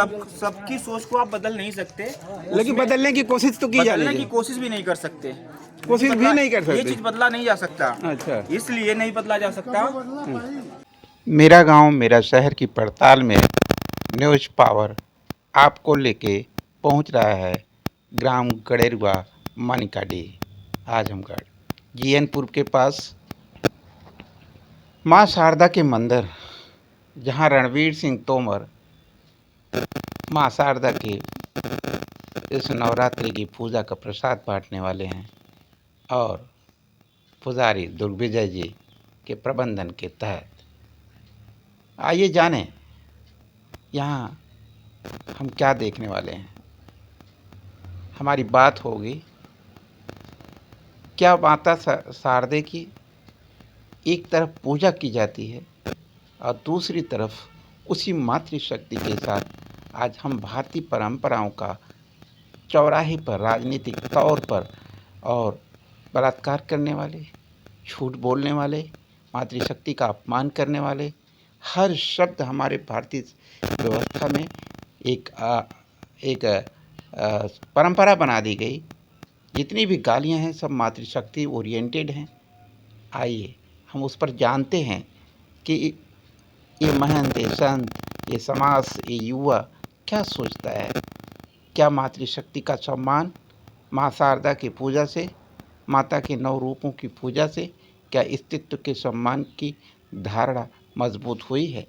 सबकी सोच को आप बदल नहीं सकते, लेकिन बदलने की कोशिश तो की जा बदलने रही की है। कोशिश भी नहीं कर सकते। कोशिश भी नहीं कर ये सकते। चीज बदला नहीं जा सकता, अच्छा। इसलिए नहीं बदला जा सकता। मेरा गांव मेरा शहर की पड़ताल में न्यूज़ पावर आपको लेके पहुंच रहा है ग्राम गड़ेरुआ मानिकाडीह आजमगढ़ जीएनपुर के पास मां शारदा के मंदिर, जहां रणवीर सिंह तोमर मां शारदा के इस नवरात्रि की पूजा का प्रसाद बांटने वाले हैं और पुजारी दुर्गविजय जी के प्रबंधन के तहत। आइए जानें यहाँ हम क्या देखने वाले हैं। हमारी बात होगी क्या माता शारदे की एक तरफ पूजा की जाती है और दूसरी तरफ उसी मातृशक्ति के साथ आज हम भारतीय परंपराओं का चौराहे पर राजनीतिक तौर पर और बलात्कार करने वाले, झूठ बोलने वाले, मातृशक्ति का अपमान करने वाले, हर शब्द हमारे भारतीय व्यवस्था में एक परंपरा बना दी गई। जितनी भी गालियां हैं सब मातृशक्ति ओरिएंटेड हैं। आइए हम उस पर जानते हैं कि ये महंत, ये संत, ये समाज, ये युवा क्या सोचता है। क्या मातृशक्ति का सम्मान माँ शारदा की पूजा से, माता के 9 रूपों की पूजा से क्या अस्तित्व के सम्मान की धारणा मजबूत हुई है।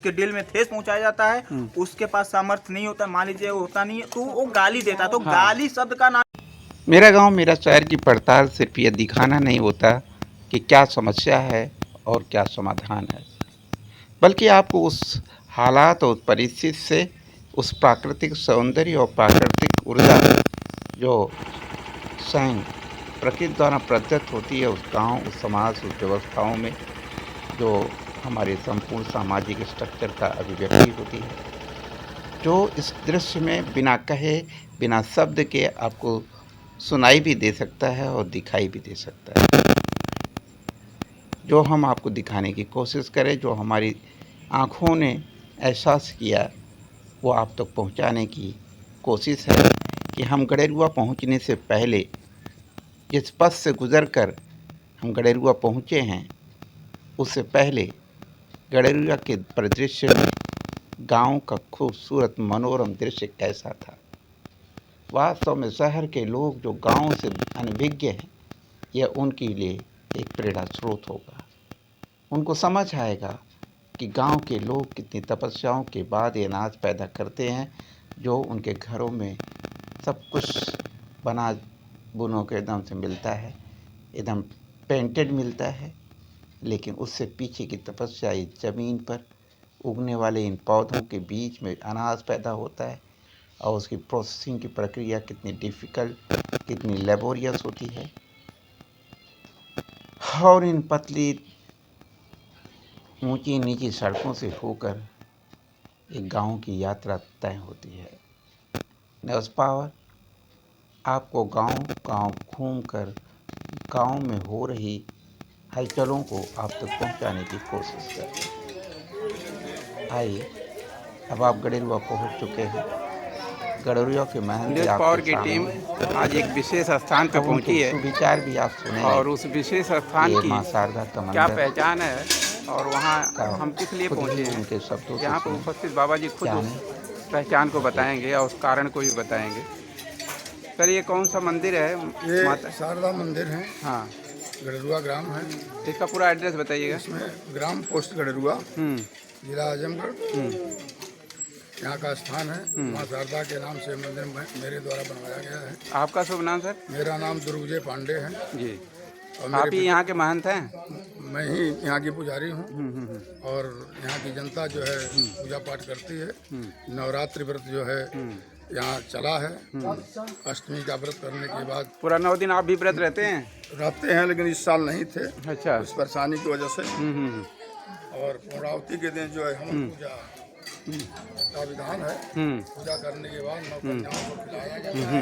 के दिल में ठेस पहुंचाया जाता है, उसके पास सामर्थ्य नहीं होता, मान लीजिए वो होता नहीं है तो वो गाली देता है। तो गाली शब्द का नाम मेरा गांव मेरा शहर की पड़ताल सिर्फ ये दिखाना नहीं होता कि क्या समस्या है और क्या समाधान है, बल्कि आपको उस हालात और परिस्थिति से उस प्राकृतिक सौंदर्य और प्राकृतिक ऊर्जा जो स्वयं प्रकृति द्वारा प्रदत्त होती है उस गांव, उस समाज, उस व्यवस्थाओं में जो हमारे संपूर्ण सामाजिक स्ट्रक्चर का अभिव्यक्ति होती है, जो इस दृश्य में बिना कहे, बिना शब्द के आपको सुनाई भी दे सकता है और दिखाई भी दे सकता है। जो हम आपको दिखाने की कोशिश करें, जो हमारी आँखों ने एहसास किया, वो आप तक पहुंचाने की कोशिश है कि हम गड़ेरुआ पहुंचने से पहले जिस पथ से गुजरकर हम गड़ेरुआ पहुंचे हैं, उससे पहले गड़ेरुआ के परिदृश्य में गांव का खूबसूरत मनोरम दृश्य कैसा था। वास्तव में शहर के लोग जो गांव से अनभिज्ञ हैं, यह उनके लिए एक प्रेरणा स्रोत होगा। उनको समझ आएगा कि गांव के लोग कितनी तपस्याओं के बाद ये अनाज पैदा करते हैं, जो उनके घरों में सब कुछ बना बुनों के एकदम से मिलता है, एकदम पेंटेड मिलता है, लेकिन उससे पीछे की तपस्या इस ज़मीन पर उगने वाले इन पौधों के बीच में अनाज पैदा होता है और उसकी प्रोसेसिंग की प्रक्रिया कितनी डिफ़िकल्ट, कितनी लेबोरियस होती है और इन पतली ऊंची नीची सड़कों से होकर एक गांव की यात्रा तय होती है। न्यूज़ पावर आपको गांव घूमकर गांव में हो रही हलचलों को आप तक पहुंचाने की कोशिश करें। आइए, अब आप गड़ेरुआ पहुंच चुके हैं। गड़ेरुआ के महल न्यूज़ पावर की टीम आज एक विशेष स्थान पर पहुंची है, विचार भी आप सुने और उस विशेष स्थान ये की मां शारदा का क्या मंदिर पहचान है और वहाँ हम किस लिए पहुँचे हैं, उनके शब्दों से यहाँ पर सुने। उपस्थित बाबा जी खुद उस पहचान को बताएंगे और उस कारण को भी बताएंगे। सर, ये कौन सा मंदिर है? ये माता शारदा मंदिर है, हाँ, गड़ेरुआ ग्राम है। इसका पूरा एड्रेस बताइएगा। इसमें ग्राम पोस्ट गड़ेरुआ, जिला आजमगढ़, यहाँ का स्थान है। माँ शारदा के नाम से मंदिर मेरे द्वारा बनवाया गया है। आपका शुभ नाम सर? मेरा नाम दुर्गविजय पांडे है जी। और आप ही यहाँ के महंत हैं? मैं ही यहाँ की पुजारी हूँ और यहाँ की जनता जो है पूजा पाठ करती है। नवरात्रि व्रत जो है यहाँ चला है। अष्टमी का व्रत करने के बाद पूरा 9 दिन आप भी व्रत रहते हैं? रहते हैं, लेकिन इस साल नहीं थे, अच्छा। उस परेशानी की वजह से। और पूर्णावती के दिन जो है हम पूजा का विधान है। पूजा करने के बाद 9 कन्याओं को खिलाया जाता है।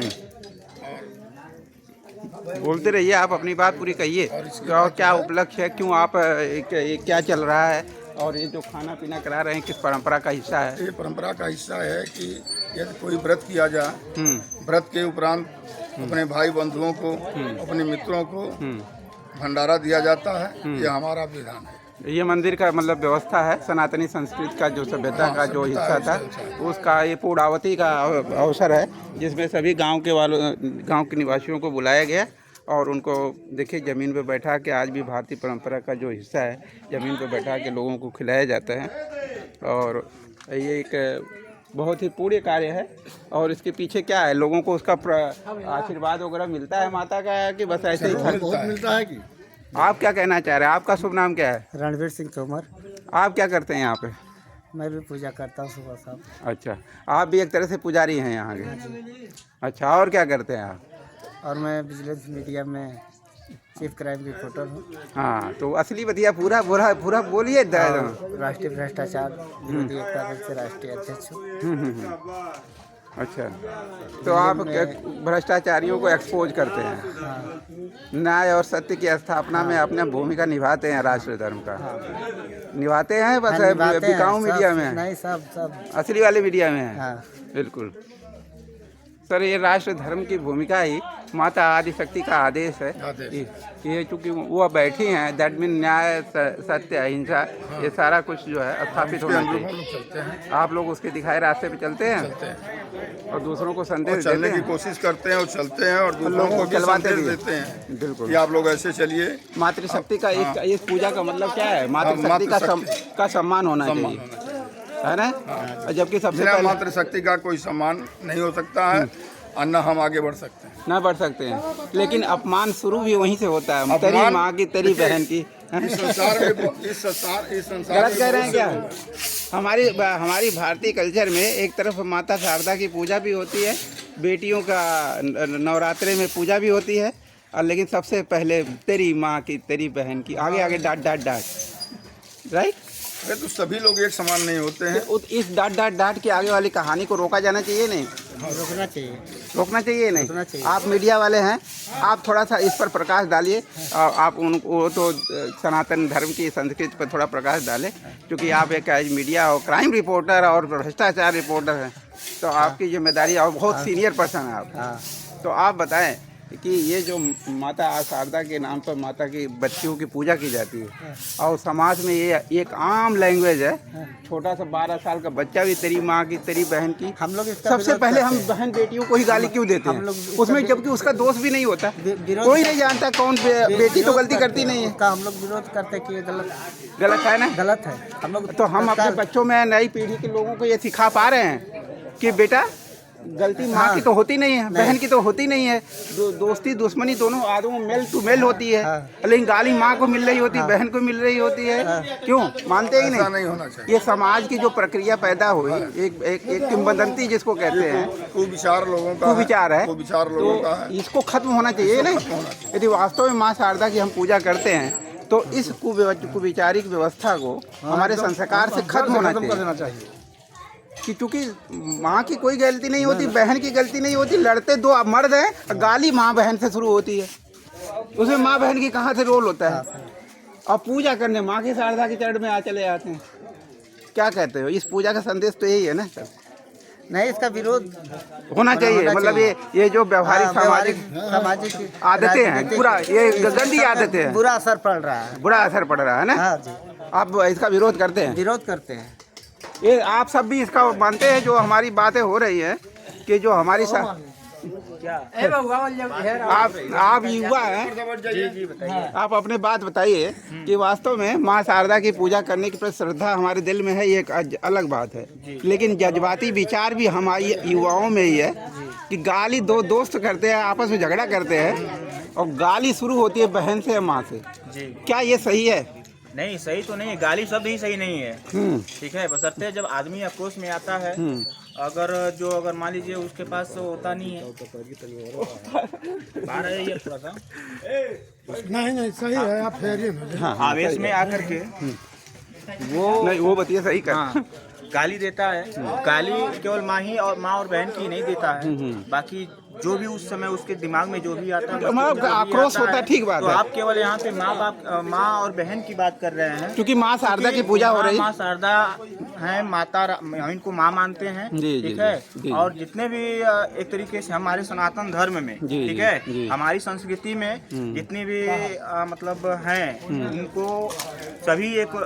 और बोलते रहिए, आप अपनी बात पूरी कहिए। और क्या उपलक्ष्य है, क्यों आप क्या चल रहा है और ये जो खाना पीना करा रहे हैं किस परंपरा का हिस्सा है? ये परंपरा का हिस्सा है कि यदि कोई व्रत किया जाए, व्रत के उपरांत अपने भाई बंधुओं को, अपने मित्रों को भंडारा दिया जाता है। ये हमारा विधान है। ये मंदिर का मतलब व्यवस्था है, सनातनी संस्कृति का जो सभ्यता का जो हिस्सा था उसका ये पूर्णावती का अवसर है, जिसमें सभी गांव के निवासियों को बुलाया गया और उनको देखिए ज़मीन पे बैठा के, आज भी भारतीय परंपरा का जो हिस्सा है, ज़मीन पे बैठा के लोगों को खिलाया जाता है। और ये एक बहुत ही पूर्ण कार्य है। और इसके पीछे क्या है, लोगों को उसका आशीर्वाद वगैरह मिलता है माता का, कि बस ऐसे ही बहुत मिलता है। कि आप क्या कहना चाह रहे हैं? आपका शुभ नाम क्या है? रणवीर सिंह तोमर। आप क्या करते हैं यहाँ पे? मैं भी पूजा करता हूँ सुबह शाम। अच्छा, आप भी एक तरह से पुजारी हैं यहाँ के? अच्छा, और क्या करते हैं आप? और मैं विजिलेंस मीडिया में चीफ क्राइम रिपोर्टर हूँ। हाँ, तो असली बतिया पूरा बोलिए। राष्ट्रीय भ्रष्टाचार विरोधी एकता दल से राष्ट्रीय अध्यक्ष हूँ। अच्छा, तो आप भ्रष्टाचारियों को एक्सपोज करते हैं, हाँ। न्याय और सत्य की स्थापना में अपने भूमिका निभाते हैं, राष्ट्र धर्म का निभाते हैं। बस बिकाऊ मीडिया में नहीं, सब असली वाले मीडिया में है। हाँ। बिल्कुल सर, ये राष्ट्र धर्म की भूमिका ही माता आदिशक्ति का आदेश है। ये चूँकि वो बैठी हैं, दैट मीन न्याय सत्य अहिंसा, ये सारा कुछ जो है स्थापित होना चाहिए। आप लोग उसके दिखाए रास्ते पे चलते हैं और दूसरों को संदेश चलने की कोशिश करते हैं और चलते हैं और दूसरों को भी संदेश देते हैं। बिल्कुल, कि आप लोग ऐसे चलिए। मातृशक्ति का इस पूजा का मतलब क्या है? मातृशक्ति का सम्मान होना चाहिए, है ना? जबकि सबसे बिना पहले मातृशक्ति का कोई सम्मान नहीं हो सकता है और न हम आगे बढ़ सकते हैं। ना बढ़ सकते हैं, लेकिन अपमान शुरू भी वहीं से होता है। तेरी माँ की, तेरी बहन की। इस संसार गलत कह रहे हैं क्या? हमारी भारतीय कल्चर में एक तरफ माता शारदा की पूजा भी होती है, बेटियों का नवरात्रे में पूजा भी होती है, और लेकिन सबसे पहले तेरी माँ की, तेरी बहन की, आगे आगे डांट, राइट? तो सभी लोग एक समान नहीं होते हैं। तो इस डांट के आगे वाली कहानी को रोका जाना चाहिए नहीं? रोकना चाहिए। रोकना चाहिए नहीं? रोकना चाहिए। आप मीडिया वाले हैं, आप थोड़ा सा इस पर प्रकाश डालिए। आप उनको तो सनातन धर्म की संस्कृति पर थोड़ा प्रकाश डालें, क्योंकि आप एक मीडिया और क्राइम रिपोर्टर और भ्रष्टाचार रिपोर्टर हैं, तो आपकी जिम्मेदारी, और बहुत सीनियर पर्सन है आप। तो आप बताएं कि ये जो माता शारदा के नाम पर माता की बच्चियों की पूजा की जाती है, और समाज में ये एक आम लैंग्वेज है, छोटा सा 12 साल का बच्चा भी तेरी माँ की, तेरी बहन की, हम लोग सबसे पहले हम बहन बेटियों को ही गाली क्यों देते हैं उसमें, जबकि उसका दोष भी नहीं होता। कोई नहीं जानता कौन बेटी तो गलती करती नहीं है। हम लोग विरोध करते कि ये गलत है ना? गलत है। हम लोग तो हम अपने बच्चों में, नई पीढ़ी के लोगों को ये सिखा पा रहे हैं कि बेटा गलती माँ की तो होती नहीं है, बहन की तो होती नहीं है, दोस्ती दुश्मनी दोनों आदमों मेल टू मेल होती है, लेकिन गाली माँ को मिल रही होती है, बहन को मिल रही होती है। क्यों मानते ही नहीं होना चाहिए। ये समाज की जो प्रक्रिया पैदा हुई, एक किंवदंती जिसको कहते हैं, कुविचार लोगों का कुविचार है, तो इसको खत्म होना चाहिए ना। यदि वास्तव में माँ शारदा की हम पूजा करते हैं तो इस कुविचारिक व्यवस्था को हमारे संस्कार से खत्म होना चाहिए। कि चूंकि माँ की कोई गलती नहीं होती, बहन की गलती नहीं होती, लड़ते दो मर्द हैं, गाली माँ बहन से शुरू होती है, उसमें माँ बहन की कहाँ से रोल होता है? और पूजा करने माँ की शारदा के चरण में चले आते हैं। क्या कहते हो? इस पूजा का संदेश तो यही है ना सर? नहीं, इसका विरोध होना चाहिए। मतलब ये जो व्यवहारिक सामाजिक आदतें हैं, पूरा ये गंदी आदतें हैं, बुरा असर पड़ रहा है, बुरा असर पड़ रहा है ना? हाँ जी। आप इसका विरोध करते हैं? विरोध करते हैं। ये आप सब भी इसका मानते हैं? जो हमारी बातें हो रही है कि जो हमारी आप युवा हैं, आप अपने बात बताइए कि वास्तव में माँ शारदा की पूजा करने की प्रति श्रद्धा हमारे दिल में है, ये एक अलग बात है, लेकिन जज्बाती विचार भी हमारी युवाओं में ही है कि गाली दो दोस्त करते हैं, आपस में झगड़ा करते हैं और गाली शुरू होती है बहन से या माँ से। क्या ये सही है? नहीं, सही तो नहीं है, गाली शब्द ही सही नहीं है। ठीक है, बशर्ते जब आदमी आक्रोश में आता है, अगर मान लीजिए उसके पास होता नहीं है, बाहर है ये थोड़ा सा नहीं सही है, आप फेरिए आवेश में आकर के वो बतिया सही कर गाली देता है। गाली केवल माँ और बहन की नहीं देता है, बाकी जो भी उस समय उसके दिमाग में जो भी आता है, मतलब जो भी आक्रोश आता होता है, ठीक बात तो है। आप केवल यहाँ पे माँ और बहन की बात कर रहे हैं, क्योंकि माँ शारदा की पूजा हो रही माँ शारदा है, माता इनको माँ मानते हैं, जी, जी, ठीक है। जी। और जितने भी एक तरीके से हमारे सनातन धर्म में, जी, ठीक जी, है, जी। हमारी संस्कृति में जितनी भी मतलब हैं, उनको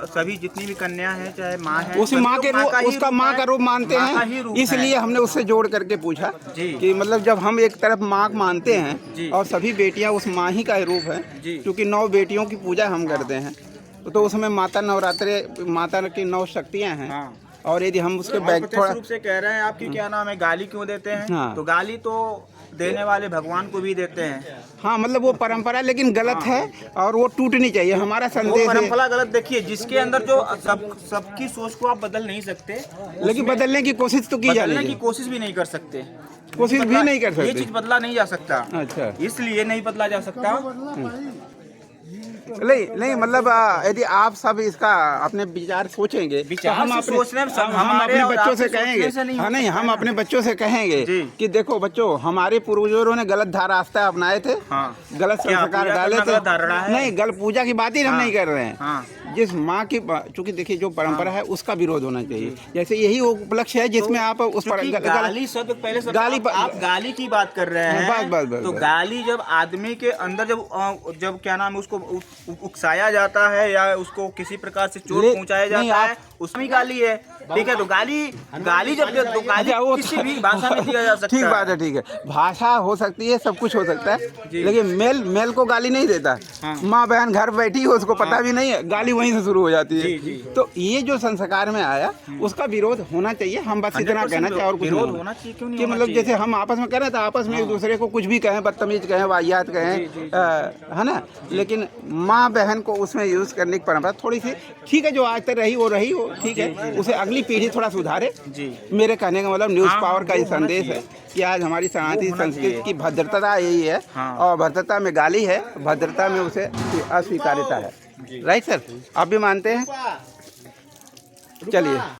सभी जितनी भी कन्या है, चाहे माँ है, उसी माँ के रूप, उसका माँ का रूप मानते माँ का ही रूप हैं। इसलिए है। हमने उससे जोड़ करके पूछा जी। कि मतलब जब हम एक तरफ माँ मानते हैं जी। और सभी बेटियां उस माँ ही का ही रूप है, जी। क्योंकि 9 बेटियों की पूजा हम करते हैं, तो उसमें माता नवरात्रे, माता की 9 शक्तियां हैं। हाँ। और यदि हम उसके और बैग प्रत्यक्ष थोड़ा रूप से कह रहे हैं आपकी क्या नाम है, गाली क्यों देते हैं? हाँ। तो गाली तो देने वाले भगवान को भी देते हैं। हाँ, मतलब वो परंपरा लेकिन गलत है और वो टूटनी चाहिए, हमारा वो संदेश है। परंपरा गलत, देखिए जिसके अंदर जो सबकी सोच को आप बदल नहीं सकते, लेकिन बदलने की कोशिश तो की जानी बदलने की चाहिए। कोशिश भी नहीं कर सकते, कोशिश भी नहीं कर ये सकते। चीज बदला नहीं जा सकता। अच्छा। इसलिए नहीं बदला जा सकता। नहीं मतलब यदि आप सब इसका अपने विचार सोचेंगे विचार तो हम से अपने सोचने में सब हम हमारे अपने और बच्चों से आपके कहेंगे, सोचने से नहीं हो हाँ नहीं, सकता हम है अपने बच्चों से कहेंगे जी। कि देखो बच्चों, हमारे पूर्वजों ने गलत रास्ता अपनाए थे, हाँ। गलत क्या संस्कार पूजा डाले करना थे। गलत धारणा है? नहीं, गलत पूजा की बात ही हम हाँ। नहीं कर रहे हैं। हाँ। जिस माँ की, चूंकि देखिए जो परंपरा है उसका विरोध होना चाहिए। जैसे यही वो उपलक्ष्य है जिसमें आप उस पर क्योंकि गाली शब्द पहले सब गाली आप गाली की बात कर रहे हैं। बस। तो गाली जब आदमी के अंदर जब क्या नाम है उसको उकसाया जाता है या उसको किसी प्रकार से चोट पहुंचाया नहीं, जाता है, उसमें गाली है, ठीक है। तो गाली जब तो गाली अच्छा, वो किसी भी भाषा में दिया जा सकता ठीक है। बात है, ठीक है, भाषा हो सकती है, सब कुछ हो सकता है, जी। लेकिन मेल को गाली नहीं देता। हाँ। माँ बहन घर बैठी हो, उसको पता भी नहीं है, गाली वहीं से शुरू हो जाती है। जी, जी। तो ये जो संस्कार में आया उसका विरोध होना चाहिए। हम बस इतना 100% कहना चाहिए और कुछ विरोध नहीं होना चाहिए, क्यों नहीं कि होना मतलब चाहिए? जैसे हम आपस में कह रहे थे, आपस में एक दूसरे को कुछ भी कहें, बदतमीज कहें, वाहियात कहें, है ना, लेकिन माँ बहन को उसमें यूज करने की परंपरा थोड़ी सी ठीक है, जो आज तक रही वो ठीक है, उसे अगली पीढ़ी थोड़ा सुधारे। जी। मेरे कहने का मतलब न्यूज़ हाँ, पावर का ये वो होना संदेश है चाहिए। कि आज हमारी सनातनी होना संस्कृति चाहिए। की भद्रता यही है। हाँ। और भद्रता में गाली है, भद्रता में उसे अस्वीकार्यता है। राइट सर, आप भी मानते हैं? चलिए।